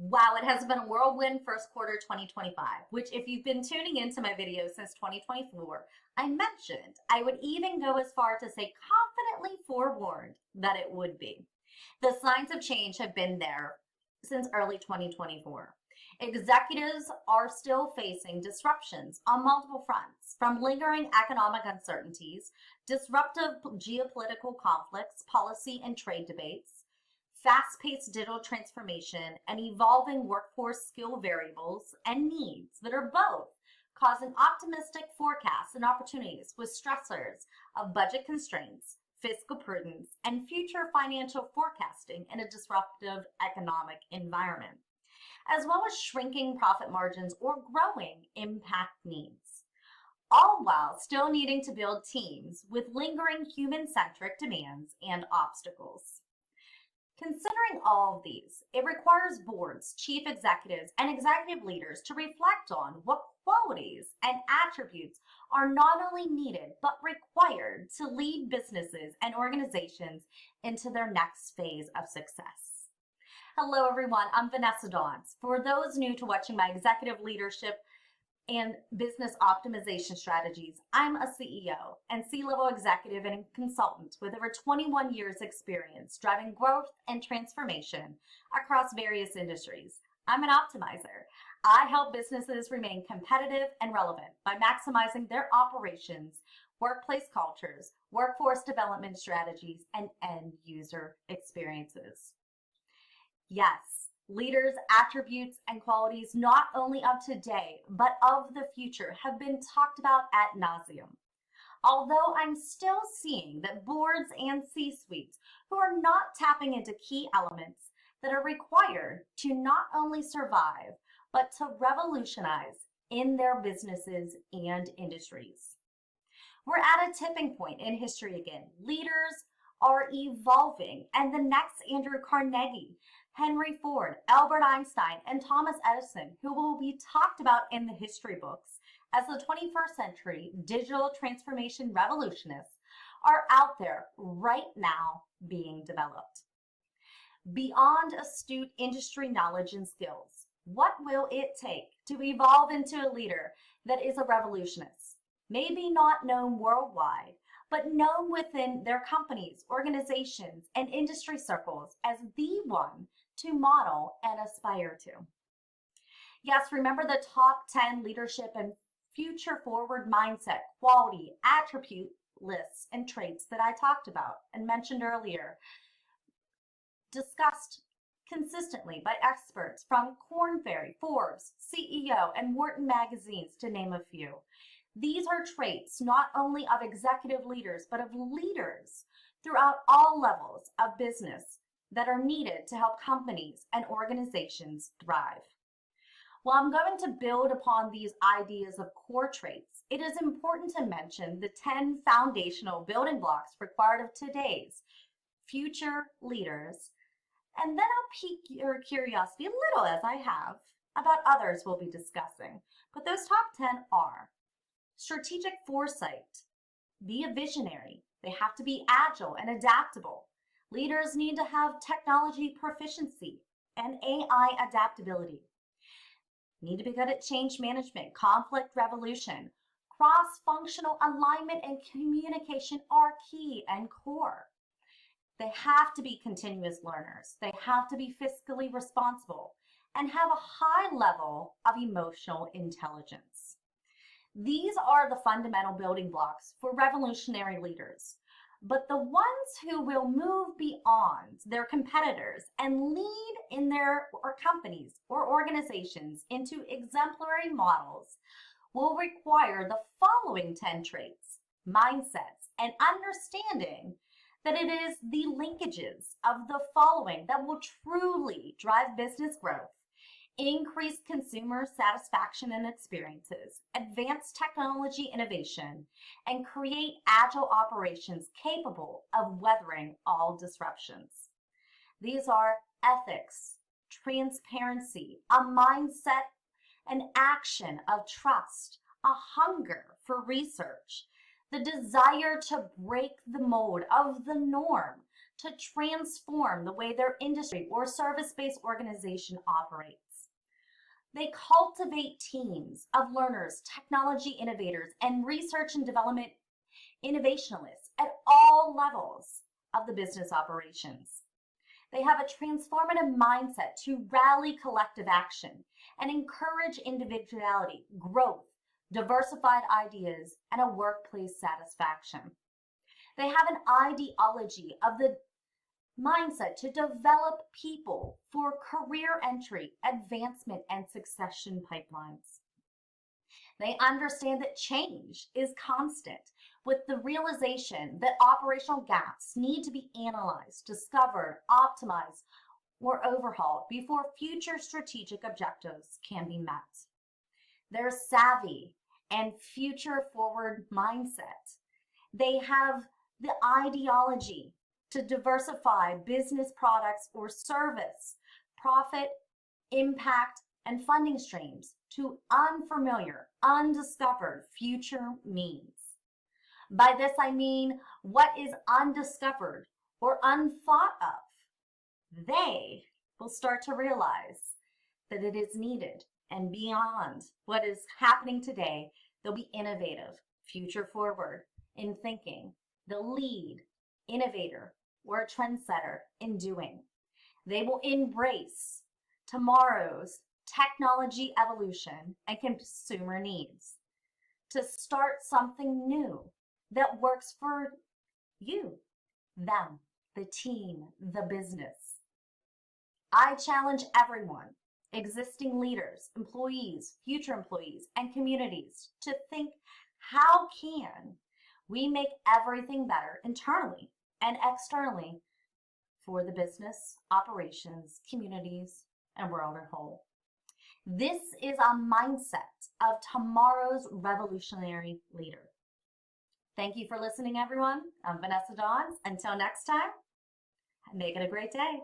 Wow, it has been a whirlwind first quarter 2025, which if you've been tuning into my videos since 2024, I mentioned I would even go as far to say confidently forewarned that it would be. The signs of change have been there since early 2024. Executives are still facing disruptions on multiple fronts, from lingering economic uncertainties, disruptive geopolitical conflicts, policy and trade debates, fast-paced digital transformation, and evolving workforce skill variables and needs that are both causing optimistic forecasts and opportunities with stressors of budget constraints, fiscal prudence, and future financial forecasting in a disruptive economic environment, as well as shrinking profit margins or growing impact needs, all while still needing to build teams with lingering human-centric demands and obstacles. Considering all of these, it requires boards, chief executives, and executive leaders to reflect on what qualities and attributes are not only needed, but required to lead businesses and organizations into their next phase of success. Hello, everyone. I'm Vanessa Dawns. For those new to watching my executive leadership and business optimization strategies, I'm a CEO and C-level executive and consultant with over 21 years experience driving growth and transformation across various industries. I'm an optimizer. I help businesses remain competitive and relevant by maximizing their operations, workplace cultures, workforce development strategies, and end user experiences. Yes, leaders' attributes and qualities not only of today, but of the future have been talked about ad nauseum. Although I'm still seeing that boards and C-suites who are not tapping into key elements that are required to not only survive, but to revolutionize in their businesses and industries. We're at a tipping point in history again. Leaders are evolving, and the next Andrew Carnegie, Henry Ford, Albert Einstein, and Thomas Edison, who will be talked about in the history books as the 21st century digital transformation revolutionists, are out there right now being developed. Beyond astute industry knowledge and skills, what will it take to evolve into a leader that is a revolutionist? Maybe not known worldwide, but known within their companies, organizations, and industry circles as the one to model and aspire to. Yes, remember the top 10 leadership and future forward mindset, quality, attribute lists, and traits that I talked about and mentioned earlier, discussed consistently by experts from Korn Ferry, Forbes, CEO, and Wharton magazines, to name a few. These are traits not only of executive leaders, but of leaders throughout all levels of business that are needed to help companies and organizations thrive. While I'm going to build upon these ideas of core traits, it is important to mention the 10 foundational building blocks required of today's future leaders, and then I'll pique your curiosity a little, as I have, about others we'll be discussing. But those top 10 are strategic foresight. Be a visionary. They have to be agile and adaptable. Leaders need to have technology proficiency and AI adaptability. Need to be good at change management, conflict resolution. Cross-functional alignment and communication are key and core. They have to be continuous learners. They have to be fiscally responsible and have a high level of emotional intelligence. These are the fundamental building blocks for revolutionary leaders. But the ones who will move beyond their competitors and lead in their companies or organizations into exemplary models will require the following 10 traits, mindsets, and understanding that it is the linkages of the following that will truly drive business growth, increase consumer satisfaction and experiences, advance technology innovation, and create agile operations capable of weathering all disruptions. These are ethics, transparency, a mindset and action of trust, a hunger for research, the desire to break the mold of the norm, to transform the way their industry or service-based organization operates. They cultivate teams of learners, technology innovators, and research and development innovationalists at all levels of the business operations. They have a transformative mindset to rally collective action and encourage individuality, growth, diversified ideas, and a workplace satisfaction. They have an ideology of the mindset to develop people for career entry, advancement, and succession pipelines. They understand that change is constant, with the realization that operational gaps need to be analyzed, discovered, optimized, or overhauled before future strategic objectives can be met. Their savvy and future-forward mindset. They have the ideology to diversify business products or service, profit, impact, and funding streams to unfamiliar, undiscovered future means. By this I mean what is undiscovered or unthought of. They will start to realize that it is needed, and beyond what is happening today, they'll be innovative, future forward in thinking. They'll lead, innovator, or a trendsetter in doing. They will embrace tomorrow's technology evolution and consumer needs to start something new that works for you, them, the team, the business. I challenge everyone, existing leaders, employees, future employees, and communities to think, how can we make everything better internally and externally for the business, operations, communities, and world as a whole? This is a mindset of tomorrow's revolutionary leader. Thank you for listening, everyone. I'm Vanessa Dawes. Until next time, make it a great day.